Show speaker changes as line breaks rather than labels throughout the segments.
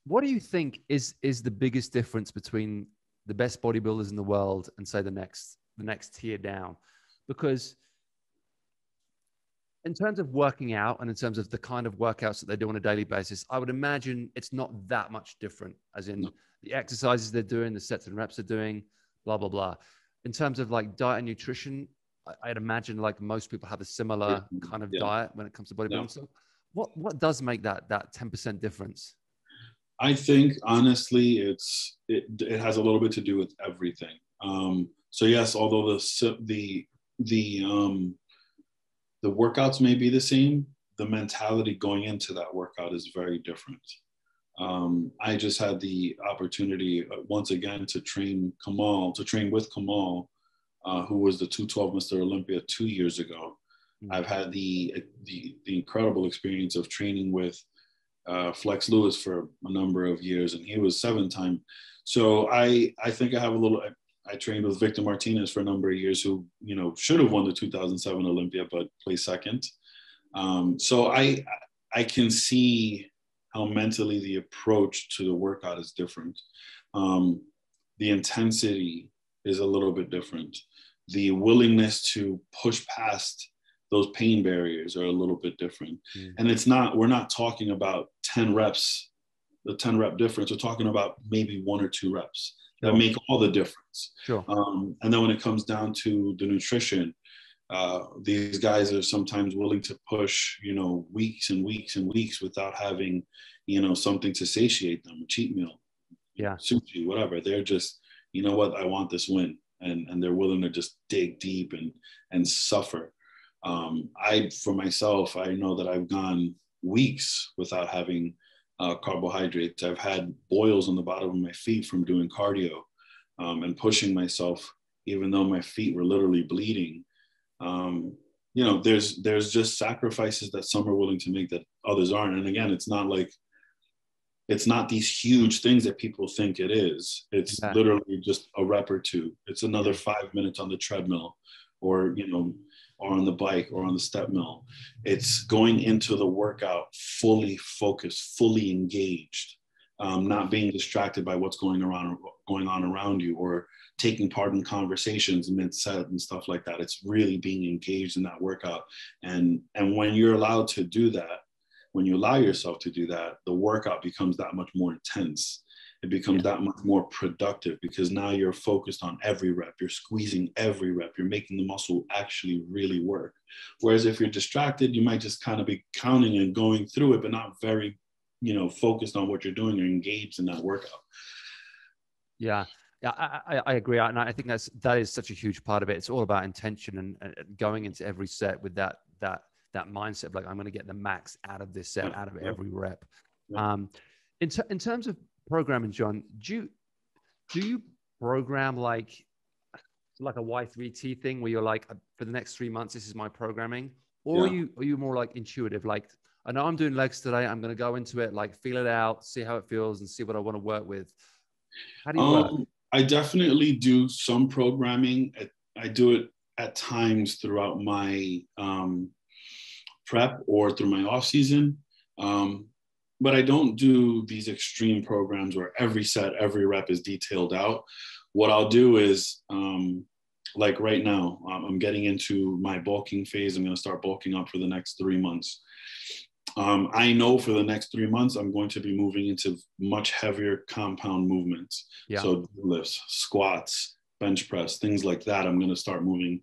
what do you think is the biggest difference between the best bodybuilders in the world and say the next tier down? Because in terms of working out and in terms of the kind of workouts that they do on a daily basis, I would imagine it's not that much different, as in the exercises they're doing, the sets and reps they're doing, blah, blah, blah. In terms of like diet and nutrition, I'd imagine like most people have a similar kind of diet when it comes to bodybuilding. So what does make that 10% difference?
I think honestly, it has a little bit to do with everything. So yes, although the workouts may be the same, the mentality going into that workout is very different. I just had the opportunity once again to train with Kamal, who was the 212 Mr. Olympia 2 years ago. I've had the incredible experience of training with Flex Lewis for a number of years, and he was 7-time. So I think I trained with Victor Martinez for a number of years, who, you know, should have won the 2007 Olympia, but placed second. So I can see how mentally the approach to the workout is different. The intensity is a little bit different. The willingness to push past those pain barriers are a little bit different. And we're not talking about 10 reps, the 10 rep difference. We're talking about maybe 1 or 2 reps that make all the difference.
Sure.
And then when it comes down to the nutrition, these guys are sometimes willing to push, you know, weeks and weeks and weeks without having, you know, something to satiate them, a cheat meal, sushi, whatever. They're just, you know what, I want this win. And they're willing to just dig deep and suffer. For myself, I know that I've gone weeks without having carbohydrates. I've had boils on the bottom of my feet from doing cardio and pushing myself, even though my feet were literally bleeding. You know, there's just sacrifices that some are willing to make that others aren't. And again, it's not these huge things that people think it is. It's literally just a rep or 2. It's another 5 minutes on the treadmill, or, you know, or on the bike or on the step mill. It's going into the workout fully focused, fully engaged, not being distracted by what's going on around you, or taking part in conversations mid-set and stuff like that. It's really being engaged in that workout. And when you're allowed to do that, when you allow yourself to do that, the workout becomes that much more intense. It becomes that much more productive, because now you're focused on every rep. You're squeezing every rep. You're making the muscle actually really work. Whereas if you're distracted, you might just kind of be counting and going through it, but not very, you know, focused on what you're doing or engaged in that workout.
Yeah. Yeah, I agree. And I think that is such a huge part of it. It's all about intention and going into every set with that mindset of like, I'm going to get the max out of this set, out of every rep. In terms of programming, Jon, do you program like a Y3T thing where you're like, for the next 3 months, this is my programming? Or are you more like intuitive? Like, I know I'm doing legs today. I'm going to go into it, like feel it out, see how it feels and see what I want to work with. How do you work?
I definitely do some programming. I do it at times throughout my prep or through my off season. But I don't do these extreme programs where every set, every rep is detailed out. What I'll do is, like right now, I'm getting into my bulking phase. I'm going to start bulking up for the next 3 months. I know for the next 3 months, I'm going to be moving into much heavier compound movements. So lifts, squats, bench press, things like that. I'm going to start moving,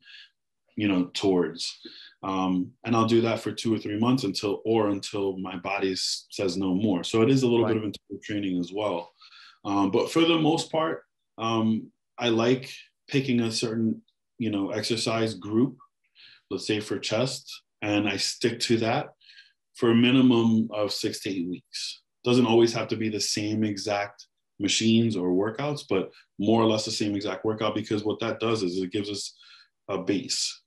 you know, towards. And I'll do that for 2 or 3 months until my body says no more. So it is a little bit of intuitive training as well. But for the most part, I like picking a certain, you know, exercise group, let's say for chest, and I stick to that for a minimum of 6 to 8 weeks. Doesn't always have to be the same exact machines or workouts, but more or less the same exact workout, because what that does is it gives us a base.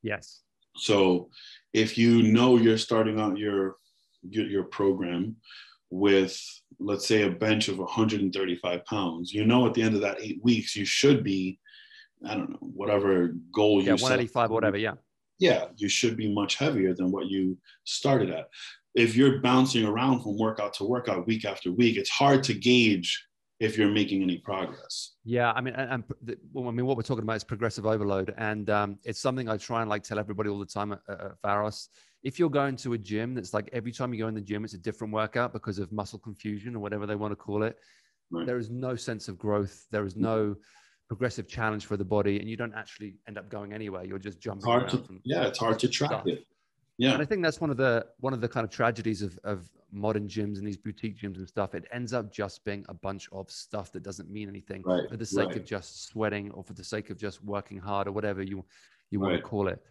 Yes.
So if you know you're starting out your program with, let's say, a bench of 135 pounds, you know, at the end of that 8 weeks, you should be, I don't know, whatever goal you set.
185, whatever. Yeah.
Yeah, you should be much heavier than what you started at. if you're bouncing around from workout to workout week after week, it's hard to gauge if you're making any progress.
Yeah, I mean, what we're talking about is progressive overload, and it's something I try and like tell everybody all the time at Pharos. If you're going to a gym that's like every time you go in the gym, it's a different workout because of muscle confusion or whatever they want to call it. Right. There is no sense of growth. There is no progressive challenge for the body, and you don't actually end up going anywhere. You're just jumping around.
It's hard to track it. Yeah.
And I think that's one of the kind of tragedies of modern gyms and these boutique gyms and stuff. It ends up just being a bunch of stuff that doesn't mean anything for the sake of just sweating or for the sake of just working hard or whatever you want to call it.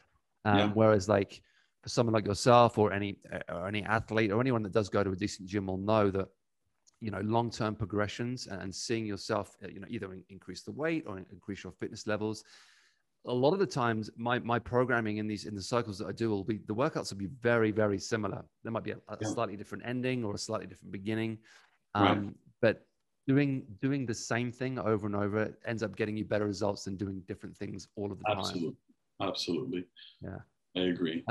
Whereas like for someone like yourself or any athlete or anyone that does go to a decent gym will know that, you know, long-term progressions and seeing yourself, you know, either increase the weight or increase your fitness levels. A lot of the times my programming in the cycles that I do will be, the workouts will be very, very similar. There might be a slightly different ending or a slightly different beginning. But doing the same thing over and over ends up getting you better results than doing different things all of the time.
Absolutely. Yeah. I agree.